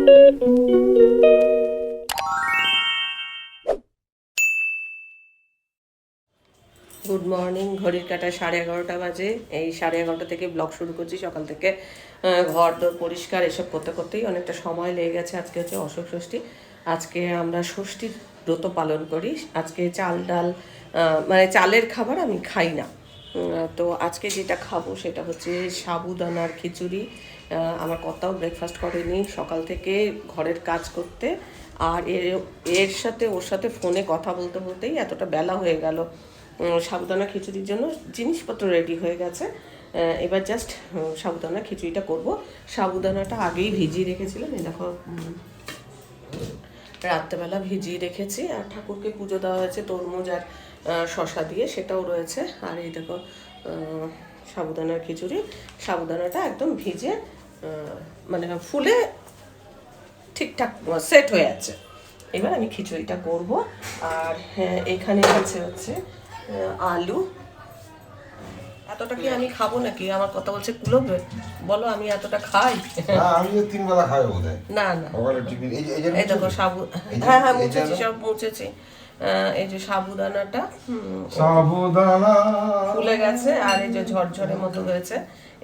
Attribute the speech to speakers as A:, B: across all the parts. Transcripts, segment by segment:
A: Good morning. ঘড়ির কাঁটা 11:30 বাজে। এই 11:30 থেকে ব্লগ শুরু করছি। সকাল থেকে ঘর দোর পরিষ্কার এসব করতে করতেই অনেকটা সময় লেগে গেছে। আজকে হচ্ছে অশোক ষষ্ঠী। আজকে আমরা ষষ্ঠীর ব্রত পালন করি। আজকে চাল ডাল মানে চালের খাবার আমি খাই না। তো আজকে যেটা খাবো সেটা হচ্ছে সাবুদানার খিচুড়ি। আমার কর্তাও ব্রেকফাস্ট করেনি সকাল থেকে ঘরের কাজ করতে, আর এর সাথে ওর সাথে ফোনে কথা বলতে বলতেই এতটা বেলা হয়ে গেল। সাবুদানা খিচুড়ির জন্য জিনিসপত্র রেডি হয়ে গেছে। এবার জাস্ট সাবুদানা খিচুড়িটা করব। সাবুদানাটা আগেই ভিজিয়ে রেখেছিলাম, এই দেখো রাত্রেবেলা ভিজিয়ে রেখেছি। আর ঠাকুরকে পুজো দেওয়া হয়েছে তরমুজ আর শশা দিয়ে, সেটাও রয়েছে। আর এই দেখো সাবুদানার খিচুড়ি। সাবুদানাটা একদম ভিজে মানে ফুলে ঠিকঠাক সেট হয়ে আছে। এবার আমি খিচুড়িটা করব। আর এখানে আছে হচ্ছে আলু। এতটা কি আমি খাবো নাকি? আমার কথা বলছে কুলোবে, বলো আমি এতটা খাই?
B: আমি 3 বেলা খাই বোধহয়।
A: না না, এই দেখো সাবু, হ্যাঁ মুছেছি, সব মুছেছি। এই যে সাবুদানাটা
B: সাবুদানা
A: ফুলে গেছে, আর এই যে ঝরঝরে মতো হয়েছে।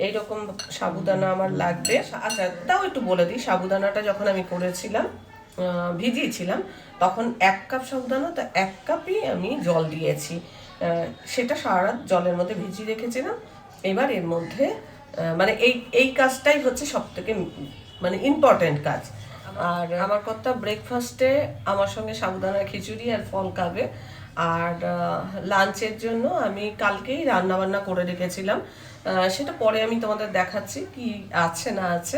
A: এইরকম সাবুদানা আমার লাগবে। আচ্ছা তাও একটু বলে দিই, সাবুদানাটা যখন আমি করেছিলাম ভিজিয়েছিলাম, তখন 1 কাপ সাবুদানা, তো 1 কাপই আমি জল দিয়েছি। সেটা সারা রাত জলের মধ্যে ভিজিয়ে রেখেছিলাম। এবার এর মধ্যে মানে এই কাজটাই হচ্ছে সব থেকে মানে ইম্পর্টেন্ট কাজ। আর আমার কর্তা ব্রেকফাস্টে আমার সঙ্গে সাবুদানার খিচুড়ি আর ফল খাবে। আর লাঞ্চের জন্য আমি কালকেই রান্না বান্না করে রেখেছিলাম, সেটা পরে আমি তোমাদের দেখাচ্ছি কি আছে না আছে।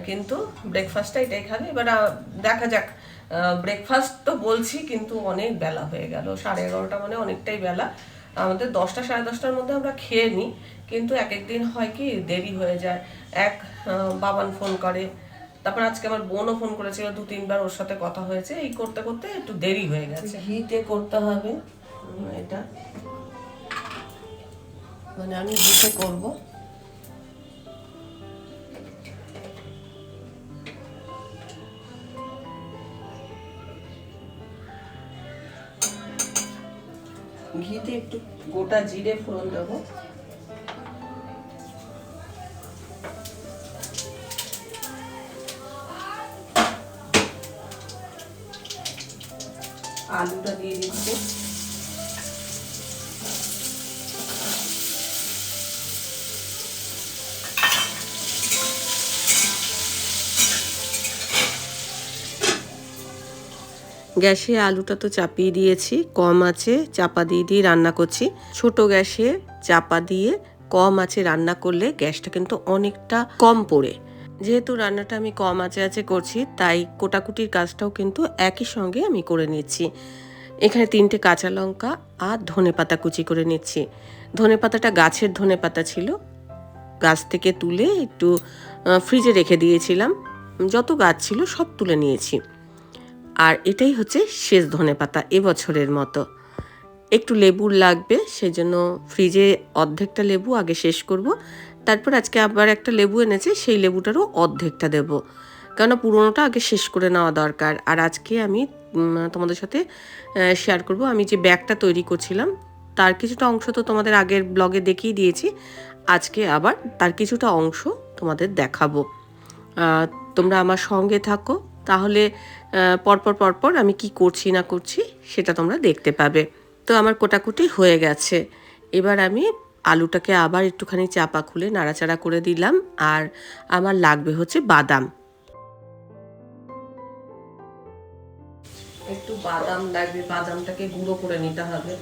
A: কিন্তু ব্রেকফাস্টটা এটাই খাবে। এবার দেখা যাক। ব্রেকফাস্ট তো বলছি, কিন্তু অনেক বেলা হয়ে গেল। 11:30 মানে অনেকটাই বেলা। আমাদের 10টা 10:30টার মধ্যে আমরা খেয়ে নিই, কিন্তু এক একদিন হয় কি দেরি হয়ে যায়। বাবান ফোন করে, তারপর আজকে আমার বোনও ফোন করেছিল 2-3 বার, ওর সাথে কথা হয়েছে। এই করতে করতে একটু দেরি হয়ে গেছে। ঘিতে করতে হবে এটা, মানে আমি ঘিতে করবো। ঘিতে একটু গোটা জিরে ফোড়ন দেবো। আলুটা দিয়ে দিচ্ছি। গ্যাসে আলুটা তো চাপিয়ে দিয়েছি, কম আছে চাপা দিয়ে রান্না করছি। ছোট গ্যাসে চাপা দিয়ে কম আছে রান্না করলে গ্যাসটা কিন্তু অনেকটা কম পড়ে। যেহেতু রান্নাটা আমি কম আছে করছি, তাই কোটাকুটির কাজটাও কিন্তু একই সঙ্গে আমি করে নিচ্ছি। এখানে 3টে কাঁচা লঙ্কা আর ধনেপাতা কুচি করে নিচ্ছি। ধনেপাতাটা গাছের ধনেপাতা ছিল, গাছ থেকে তুলে একটু ফ্রিজে রেখে দিয়েছিলাম। যত গাছ ছিল সব তুলে নিয়েছি। আর এটাই হচ্ছে শেষ ধনেপাতা এবছরের মতো। একটু লেবুর লাগবে, সেজন্য ফ্রিজে অর্ধেকটা লেবু আগে শেষ করব। তারপর আজকে আবার একটা লেবু এনেছে, সেই লেবুটারও অর্ধেকটা দেব, কেননা পুরোনোটা আগে শেষ করে নেওয়া দরকার। আর আজকে আমি তোমাদের সাথে শেয়ার করব, আমি যে ব্যাগটা তৈরি করছিলাম তার কিছুটা অংশ তো তোমাদের আগের ব্লগে দেখিয়ে দিয়েছি। আজকে আবার তার কিছুটা অংশ তোমাদের দেখাবো। তোমরা আমার সঙ্গে থাকো, তাহলে পরপর আমি কি করছি না করছি সেটা তোমরা দেখতে পাবে। তো আমার কোটাকুটি হয়ে গেছে। এবার আমি আলুটাকে আবার একটুখানি চাপা খুলে নাড়াচাড়া করে দিলাম। আর আমার লাগবে হচ্ছে বাদাম, একটু বাদাম লাগবে। বাদামটাকে গুঁড়ো করে নিতে হবে।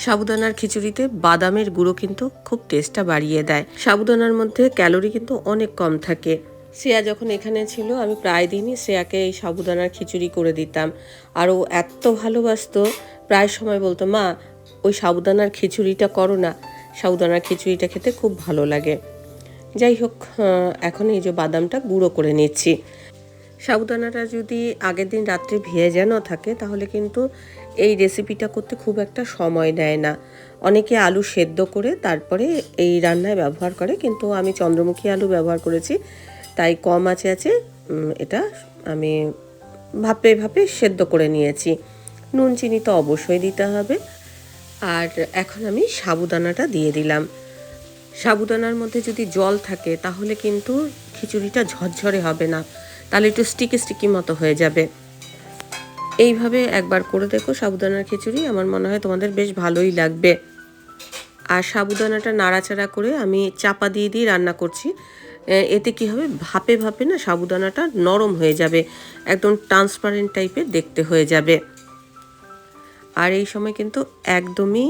A: সাবুদানার খিচুড়িতে বাদামের গুঁড়ো কিন্তু খুব টেস্টটা বাড়িয়ে দেয়। সাবুদানার মধ্যে ক্যালোরি কিন্তু অনেক কম থাকে। শ্রেয়া যখন এখানে ছিল, আমি প্রায় দিনই শ্রেয়াকে এই সাবুদানার খিচুড়ি করে দিতাম। আর ও এত ভালোবাসতো, প্রায় সময় বলতো, মা ওই সাবুদানার খিচুড়িটা করো না, সাবুদানার খিচুড়িটা খেতে খুব ভালো লাগে। যাই হোক, এখন এই যে বাদামটা গুঁড়ো করে নিচ্ছি। সাবুদানাটা যদি আগের দিন রাত্রে ভেজানো থাকে, তাহলে কিন্তু এই রেসিপিটা করতে খুব একটা সময় নেয় না। অনেকে আলু সেদ্ধ করে তারপরে এই রান্নায় ব্যবহার করে, কিন্তু আমি চন্দ্রমুখী আলু ব্যবহার করেছি, তাই কম আছে এটা আমি ভাপে ভাপে সেদ্ধ করে নিয়েছি। নুন চিনি তো অবশ্যই দিতে হবে। আর এখন আমি সাবুদানাটা দিয়ে দিলাম। সাবুদানার মধ্যে যদি জল থাকে তাহলে কিন্তু খিচুড়িটা ঝরঝরে হবে না, তাহলে একটু স্টিকি স্টিকি মতো হয়ে যাবে। এইভাবে একবার করে দেখো সাবুদানার খিচুড়ি, আমার মনে হয় তোমাদের বেশ ভালোই লাগবে। আর সাবুদানাটা নাড়াচাড়া করে আমি চাপা দিয়ে দিয়ে রান্না করছি। এতে কি হবে, ভাপে ভাপে না সাবুদানাটা নরম হয়ে যাবে, একদম ট্রান্সপারেন্ট টাইপের দেখতে হয়ে যাবে। আর এই সময় কিন্তু একদমই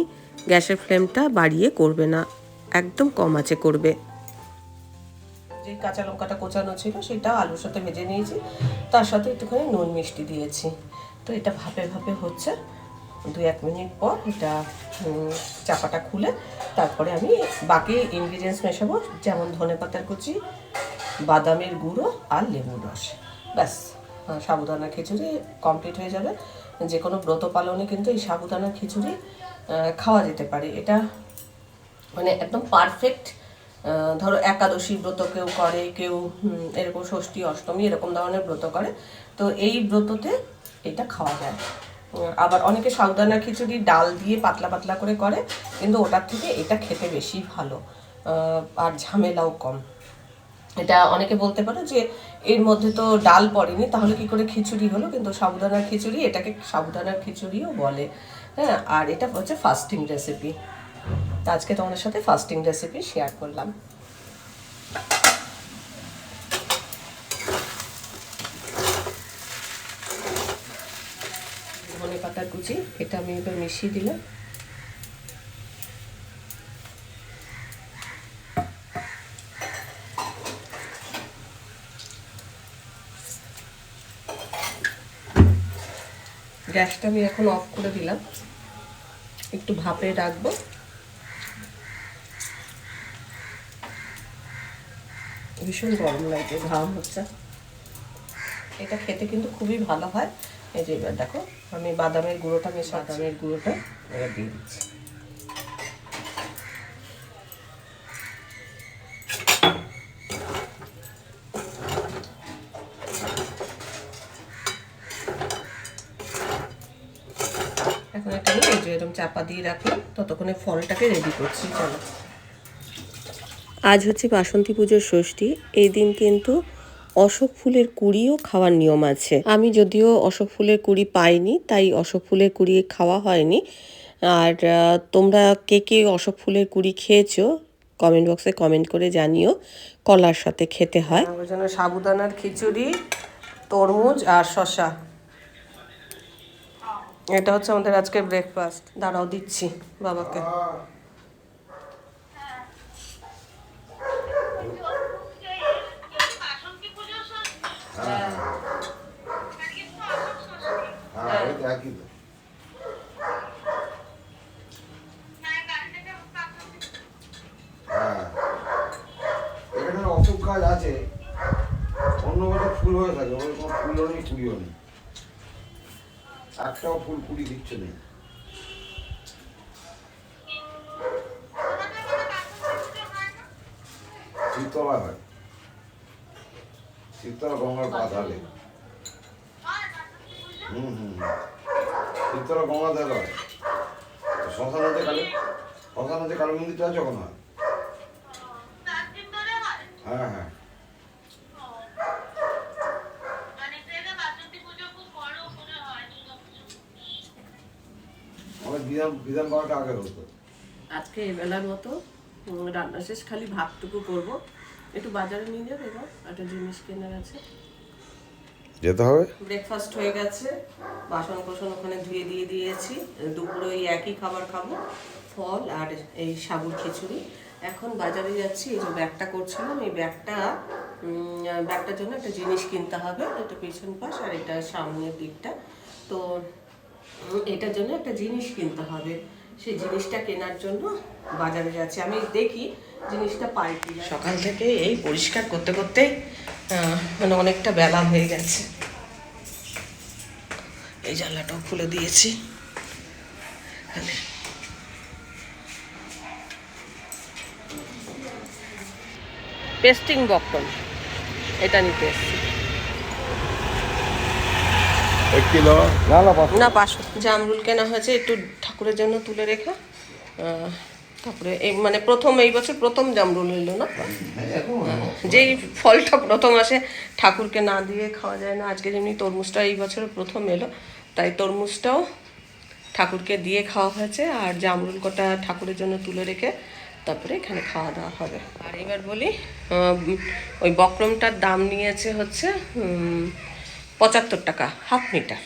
A: গ্যাসের ফ্লেমটা বাড়িয়ে করবে না, একদম কম আঁচে করবে। যে কাঁচা লঙ্কাটা কোচানো ছিল সেটা আলুর সাথে ভেজে নিয়েছি, তার সাথে একটুখানি নুন মিষ্টি দিয়েছি। তো এটা ভাপে ভাপে হচ্ছে। 2-1 মিনিট পর এটা চাপাটা খুলে তারপরে আমি বাকি ইনগ্রিডিয়েন্টস মেশাবো, যেমন ধনেপাতার কুচি, বাদামের গুঁড়ো আর লেবুর রস। ব্যাস, সাবুদানা খিচুড়ি কমপ্লিট হয়ে যাবে। যে কোনো ব্রত পালনে কিন্তু এই সাবুদানা খিচুড়ি খাওয়া যেতে পারে। এটা মানে একদম পারফেক্ট। ধরো একাদশী ব্রত কেউ করে, কেউ এরকম ষষ্ঠী অষ্টমী এরকম ধরনের ব্রত করে, তো এই ব্রততে এটা খাওয়া যায়। আবার অনেকে সাবুদানা খিচুড়ি ডাল দিয়ে পাতলা পাতলা করে করে, কিন্তু ওটার থেকে এটা খেতে বেশি ভালো আর ঝামেলাও কম। এটা অনেকে বলতে পারো যে এর মধ্যে তো ডাল পড়েনি, তাহলে কি করে খিচুড়ি হলো, কিন্তু সাবুদানার খিচুড়ি, এটাকে সাবুদানার খিচুড়িও বলে। হ্যাঁ, আর এটা হচ্ছে ফাস্টিং রেসিপি। আজকে তোমাদের সাথে ফাস্টিং রেসিপি শেয়ার করলাম। ধনে পাতার কুচি এটা আমি এবার মিশিয়ে দিলাম। গ্যাসটা আমি এখন অফ করে দিলাম, একটু ভাপে রাখবো। ভীষণ গরম লাগছে, ঘাম হচ্ছে। এটা খেতে কিন্তু খুবই ভালো হয়। এই যে এবার দেখো আমি বাদামের গুঁড়োটা এবার দিয়ে দিচ্ছি। এখন এটা আমি এই যে এরকম চাপা দিয়ে রাখলাম, ততক্ষণে ফলটাকে রেডি করছি। চলো, আজ হচ্ছে বাসন্তী পুজোর ষষ্ঠী। এই দিন কিন্তু অশোক ফুলের কুড়িও খাওয়ার নিয়ম আছে। আমি যদিও অশোক ফুলের কুড়ি পাইনি, তাই অশোক ফুলের কুড়ি খাওয়া হয়নি। আর তোমরা কে কে অশোক ফুলের কুড়ি খেয়েছো কমেন্ট বক্সে কমেন্ট করে জানিও। কলার সাথে খেতে হয়। ওই জন্য সাবুদানার খিচুড়ি, তরমুজ আর শসা, এটা হচ্ছে আমাদের আজকের ব্রেকফাস্ট। দাঁড়াও দিচ্ছি বাবাকে।
B: এখানে অসুখ কাজ আছে, অন্য বছর ফুল হয়ে থাকে, ওই কোনো ফুলও নেই, কুড়িও নেই, একটাও ফুল কুড়ি দিচ্ছে নেই। শীতলা হয়, শীতলা গঙ্গার পাতালে। শীতলা গঙ্গাতে হয়। শ্মশানতে কালী মন্দিরটা আছে ওখানে হয়। হ্যাঁ হ্যাঁ, বিধান করাটা আগে হতো। আজকে
A: এবেলার মতো রান্না শেষ, খালি ভাতটুকু করবো। একটু বাজারে নিয়ে যাবে, একটা জিনিস কেনার আছে,
B: যেতে হবে।
A: ব্রেকফাস্ট হয়ে গেছে, বাসন কোসন ওখানে ধুয়ে দিয়ে দিয়েছি। দুপুরে ওই একই খাবার খাবো, ফল আর এই সাবুর খিচুড়ি। এখন বাজারে যাচ্ছি, এই যে ব্যাগটা করছিলাম, এই ব্যাগটার জন্য একটা জিনিস কিনতে হবে। এটা পিছন পাশ আর এটা সামনের দিকটা, তো এটার জন্য একটা জিনিস কিনতে হবে। সেই জিনিসটা কেনার জন্য বাজারে যাচ্ছি। আমি দেখি জিনিসটা পাই কি। সকাল থেকে এই পরিষ্কার করতে করতে মানে অনেকটা বেলা হয়ে গেছে। এই জানলাটাও খুলে দিয়েছি। পেস্টিং বক্রম, এটা নিতে এসেছি।
C: 1 কিলো
B: না না 500
A: না 500 জামরুল কেনা হয়েছে একটু ঠাকুরের জন্য তুলে রেখে। তারপরে এই মানে এই বছর প্রথম জামরুল এলো না, যেই ফলটা প্রথম আসে ঠাকুরকে না দিয়ে খাওয়া যায় না। আজকে যেমনি তরমুজটা এই বছরে প্রথম এলো, তাই তরমুজটাও ঠাকুরকে দিয়ে খাওয়া হয়েছে। আর জামরুল কটা ঠাকুরের জন্য তুলে রেখে তারপরে এখানে খাওয়া দাওয়া হবে। আর এবার বলি, ওই বক্রমটার দাম নিয়েছে হচ্ছে 75 টাকা হাফ মিটার।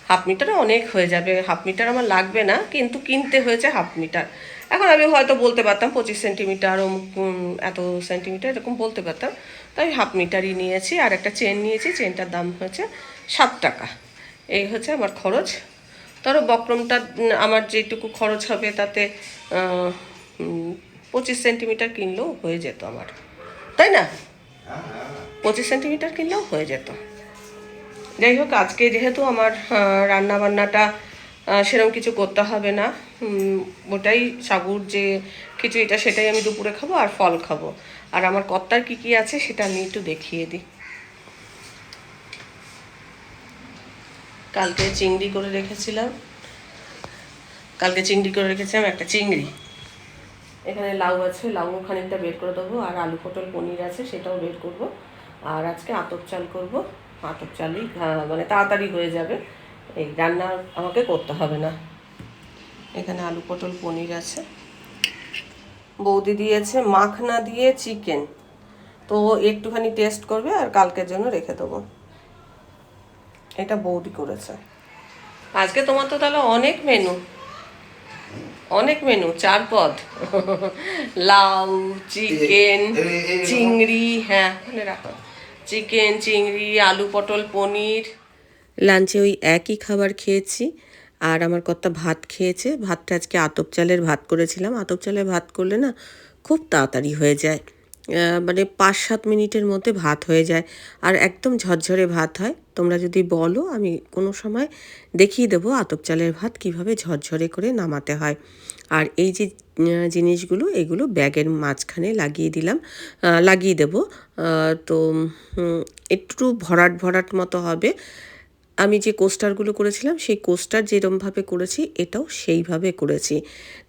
A: হাফ মিটারে অনেক হয়ে যাবে, হাফ মিটার আমার লাগবে না, কিন্তু কিনতে হয়েছে হাফ মিটার। এখন আমি হয়তো বলতে পারতাম 25 সেন্টিমিটার এত সেন্টিমিটার এরকম বলতে পারতাম, তাই হাফ মিটারই নিয়েছি। আর একটা চেন নিয়েছি, চেনটার দাম হয়েছে 7 টাকা। এই হচ্ছে আমার খরচ। ধরো বক্রমটা আমার যেটুকু খরচ হবে তাতে 25 সেন্টিমিটার কিনলেও হয়ে যেত আমার, তাই না? 25 সেন্টিমিটার কিনলেও হয়ে যেত। যাই হোক, আজকে যেহেতু আমার রান্না বান্নাটা সেরকম কিছু করতে হবে না, ওটাই সাগুর যে খিচুড়িটা সেটাই আমি দুপুরে খাবো আর ফল খাবো। আর আমার কর্তার কী কী আছে সেটা আমি একটু দেখিয়ে দিই। কালকে চিংড়ি করে রেখেছিলাম একটা চিংড়ি। এখানে লাউ আছে, লাউ খানিকটা বের করে দেবো। আর আলু পটল পনির আছে, সেটাও বের করব। আর আজকে আতপ চাল করব। আতপ চালই মানে তাড়াতাড়ি হয়ে যাবে, এই রান্না আমাকে করতে হবে না। এখানে আলু পটল পনির আছে। বৌদি দিয়েছে মাখনা দিয়ে চিকেন, তো একটুখানি টেস্ট করবে আর কালকের জন্য রেখে দেবো। এটা বৌদি করেছে। আজকে তোমার তো তাহলে অনেক মেনু 4 পদ। লাউ, চিকেন, চিংড়ি, হ্যাঁ ওখানে রাখো, চিকেন, চিংড়ি, আলু পটল পনির। লাঞ্চে ওই একই খাবার খেয়েছি। আর আমার কর্তা ভাত খেয়েছে। ভাতটা আজকে আতপ চালের ভাত করেছিলাম। আতপ চালের ভাত করলে না খুব তাড়াতাড়ি হয়ে যায়, মানে 5-7 মিনিটের মধ্যে ভাত হয়ে যায়, আর একদম ঝরঝরে ভাত হয়। তোমরা যদি বলো আমি কোনো সময় দেখিয়ে দেবো আতপ চালের ভাত কিভাবে ঝরঝরে করে নামাতে হয়। আর এই যে জিনিসগুলো, এগুলো ব্যাগের মাঝখানে লাগিয়ে দেবো। তো একটু ভরাট মতো হবে। আমি যে কোস্টারগুলো করেছিলাম সেই কোস্টার যেরকমভাবে করেছি এটাও সেইভাবে করেছি।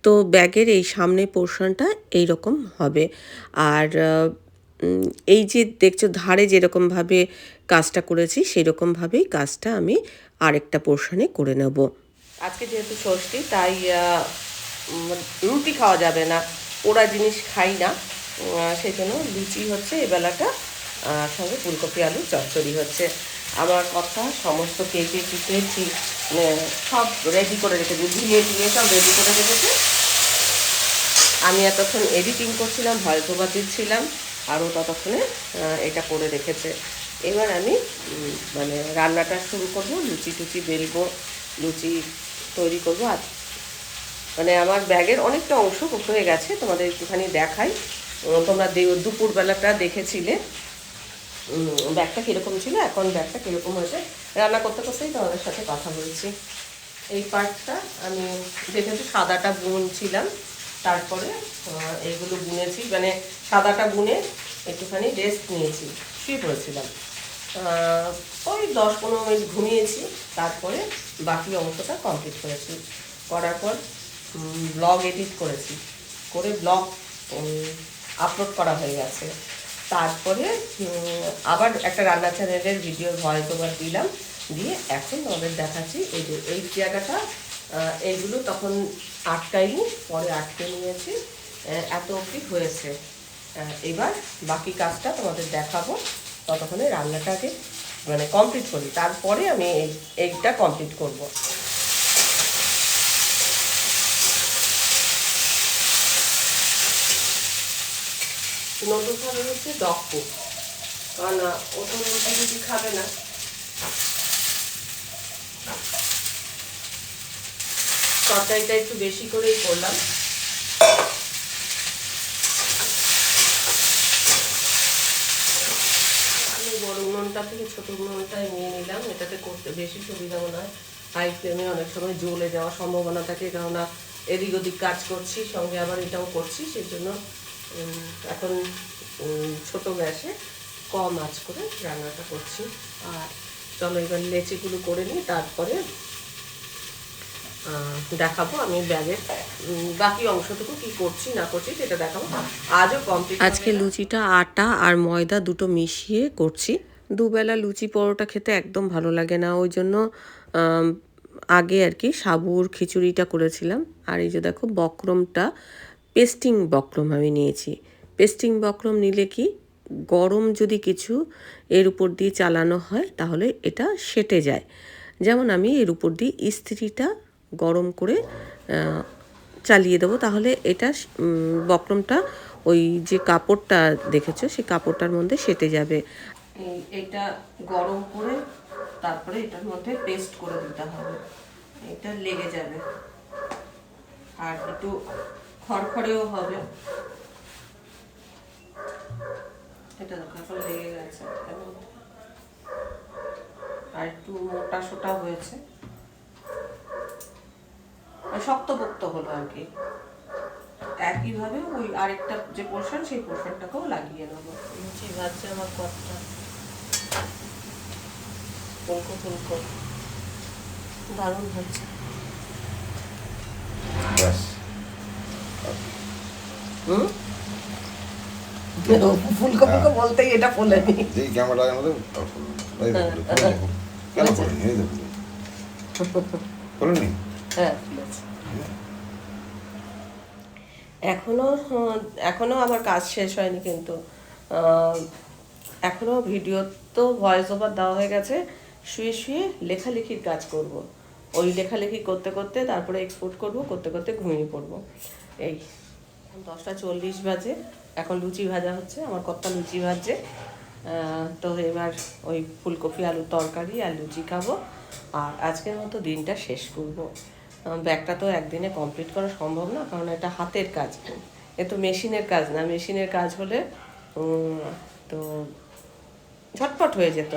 A: তো ব্যাগের এই সামনে পোর্শনটা এইরকম হবে। আর এই যে দেখছো ধারে যেরকমভাবে কাজটা করেছি সেরকমভাবেই কাজটা আমি আরেকটা পোর্শনে করে নেব। আজকে যেহেতু ষষ্ঠী, তাই রুটি খাওয়া যাবে না, পোড়া জিনিস খাই না, সেই জন্য লুচি হচ্ছে এবেলাটা, সঙ্গে ফুলকপি আলু চচ্চড়ি হচ্ছে। আমার কথা সমস্ত কেটে সব রেডি করে রেখেছে, ধুয়ে সব রেডি করে রেখেছে। আমি এতক্ষণ এডিটিং করছিলাম, ভয়েস ওভার দিচ্ছিলাম, আরও ততক্ষণে এটা করে রেখেছে। এবার আমি মানে রান্নাটা শুরু করব, লুচি টুচি বেলবো, লুচি তৈরি করবো। আর মানে আমার ব্যাগের অনেকটা অংশ হয়ে গেছে, তোমাদের একটুখানি দেখাই। তোমরা দুপুরবেলাটা দেখেছিলে ব্যাগটা কীরকম ছিল, এখন ব্যাগটা কীরকম হয়েছে। রান্না করতে করতেই তোমাদের সাথে কথা বলছি। এই পার্টটা আমি দেখেছি সাদাটা বুনছিলাম, তারপরে এইগুলো বুনেছি, মানে সাদাটা বুনে একটুখানি রেস্ট নিয়েছি, শুয়ে পড়েছিলাম। ওই 10-15 মিনিট ঘুমিয়েছি, তারপরে বাকি অংশটা কমপ্লিট করেছি। করার পর ব্লগ এডিট করেছি, করে ব্লগ আপলোড করা হয়ে গেছে। তারপরে আবার একটা রান্না চ্যানেলের ভিডিও ভয়েস ওভার দিলাম, দিয়ে এখন তোমাদের দেখাচ্ছি। এই যে এই জায়গাটা, এইগুলো তখন আটকাইনি, পরে আটকে নিয়েছি, এত অবধি হয়েছে। এবার বাকি কাজটা তোমাদের দেখাবো, ততক্ষণে রান্নাটাকে মানে কমপ্লিট করি, তারপরে আমি এইটা কমপ্লিট করব। নতুন খাবার হচ্ছে ডগ ফুড, কারণ ও তো রুটি খাবে না। তরকারিটা একটু বেশি করেই করলাম। আমি বড় উনুনটা থেকে ছোট উনুনটাই নিয়ে নিলাম, এটাতে করতে বেশি সুবিধা মনে হয়। হাই ফ্লেমে অনেক সময় জ্বলে যাওয়ার সম্ভাবনা থাকে, কেননা এদিক ওদিক কাজ করছি, সঙ্গে আবার এটাও করছি, সেই জন্য এখন ছোট গ্যাসে কম আঁচ করে রান্নাটা করছি। আর চলো এবার লেচিগুলো করে নিই, তারপরে দেখাবো আমি ব্যাগের বাকি অংশটুকু কি করছি না করছি সেটা দেখাবো। আজও কমপ্লিট। আজকে লুচিটা আটা আর ময়দা দুটো মিশিয়ে করছি। দুবেলা লুচি পরোটা খেতে একদম ভালো লাগে না, ওই জন্য আগে আর কি সাবুর খিচুড়িটা করেছিলাম। আর এই যে দেখো বক্রমটা পেস্টিং বক্রম আমি নিয়েছি। পেস্টিং বক্রম নিলে কি গরম যদি কিছু এর উপর দিয়ে চালানো হয় তাহলে এটা সেটে যায়। যেমন আমি এর উপর দিয়ে ইস্ত্রিটা গরম করে চালিয়ে দেবো, তাহলে এটা বক্রমটা ওই যে কাপড়টা দেখেছো সেই কাপড়টার মধ্যে সেটে যাবে। এটা গরম করে তারপরে এটার মধ্যে পেস্ট করে দিতে হবে, এটা লেগে যাবে আর একটু খড়খড়েও হবে। এটা এখন লেগে গেছে আর একটু মোটা সোটা হয়েছে, শক্তপোক্ত হলো আর কি। একইভাবে ওই আরেকটা যে পোর্শন সেই পোর্শনটাকেও লাগিয়ে নেবো। লুচি ভাজছে আমার কতটা ফুলকো ফুলকো দারুণ হচ্ছে। ফুলকো ফুলকো বলতেই এটা ফুলেনি।
B: যেই ক্যামেরার মধ্যে কেন ফুলেনি? এই দেখুন ফুলেনি।
A: হ্যাঁ এখনো আমার কাজ শেষ হয়নি, কিন্তু এখনো ভিডিও তো ভয়েস ওভার দেওয়া হয়ে গেছে। শুয়ে শুয়ে লেখালেখির কাজ করব। ওই লেখালেখি করতে করতে তারপরে এক্সপোর্ট করব, করতে করতে ঘুমিয়ে পড়বো। এই 10টা 40 বাজে, এখন লুচি ভাজা হচ্ছে, আমার কর্তা লুচি ভাজছে। তো এবার ওই ফুলকপি আলুর তরকারি আর লুচি খাবো, আর আজকের মতো দিনটা শেষ করবো। ব্যাগটা তো একদিনে কমপ্লিট করা সম্ভব না, কারণ এটা হাতের কাজ, এ তো মেশিনের কাজ না। মেশিনের কাজ হলে তো ঝটপট হয়ে যেত,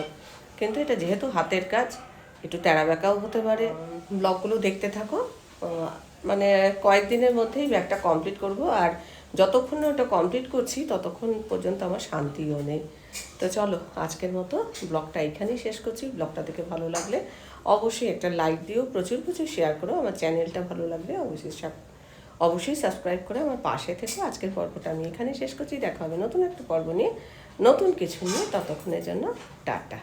A: কিন্তু এটা যেহেতু হাতের কাজ একটু তেড়া বেঁকাও হতে পারে। ব্লগগুলো দেখতে থাকো, মানে কয়েকদিনের মধ্যেই ব্যাগটা কমপ্লিট করব। আর যতক্ষণ না ওটা কমপ্লিট করছি ততক্ষণ পর্যন্ত আমার শান্তিও নেই। তো চলো আজকের মতো ব্লগটা এখানেই শেষ করছি। ব্লগটা দেখে ভালো লাগলে অবশ্যই একটা লাইক দিও, প্রচুর প্রচুর শেয়ার করো। আমার চ্যানেলটা ভালো লাগলে অবশ্যই সাবস্ক্রাইব করে আমার পাশে থেকো। আজকের পর্বটা আমি এখানেই শেষ করছি। দেখা হবে নতুন একটা পর্ব নিয়ে, নতুন কিছু নিয়ে। ততক্ষণের জন্য টাটা।